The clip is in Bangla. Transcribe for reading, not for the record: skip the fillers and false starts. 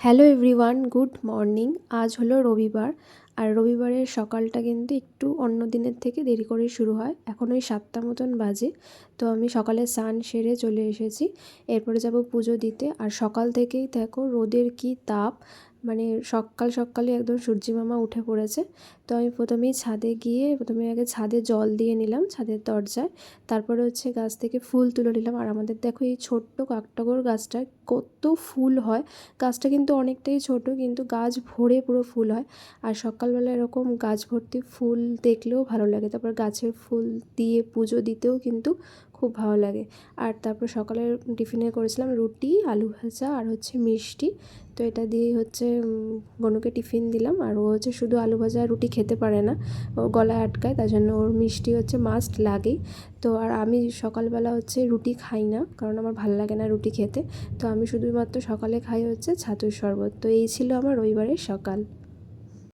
Hello everyone, good morning. আজ হলো রবিবার, আর রবিবারের সকালটা কিন্তু একটু অন্য দিনের থেকে দেরি করে শুরু হয়। এখন ওই 7টা মতন বাজে। তো আমি সকালে স্নান সেরে চলে এসেছি। এরপরে যাব পুজো দিতে। আর সকাল থেকেই দেখো রোদের কি তাপ, মানে সকাল সকালে একদম সূর্যিমামা উঠে পড়েছে। তো আমি প্রথমেই ছাদে গিয়ে আগে ছাদে জল দিয়ে নিলাম ছাদের দরজায়। তারপরে হচ্ছে গাছ থেকে ফুল তুলে নিলাম। আর আমাদের দেখো এই ছোট্ট কাকটাগর গাছটায় কত ফুল হয়। গাছটা কিন্তু অনেকটাই ছোট, কিন্তু গাছ ভরে পুরো ফুল হয়। আর সকালবেলা এরকম গাছ ভর্তি ফুল দেখলেও ভালো লাগে। তারপর গাছের ফুল দিয়ে পুজো দিতেও কিন্তু খুব ভালো লাগে। আর তারপর সকালের টিফিনে করেছিলাম রুটি, আলু ভাজা আর হচ্ছে মিষ্টি। তো এটা দিয়েই হচ্ছে গনুকে টিফিন দিলাম। আর ও হচ্ছে শুধু আলু ভাজা আর রুটি খেতে পারে না, ও গলায় আটকায়, তার জন্য ওর মিষ্টি হচ্ছে মাস্ট লাগেই। তো আর আমি সকালবেলা হচ্ছে রুটি খাই না, কারণ আমার ভালো লাগে না রুটি খেতে। তো আমি শুধুমাত্র সকালে খাই হচ্ছে ছাতুর শরবত। তো এই ছিল আমার রবিবারের সকাল।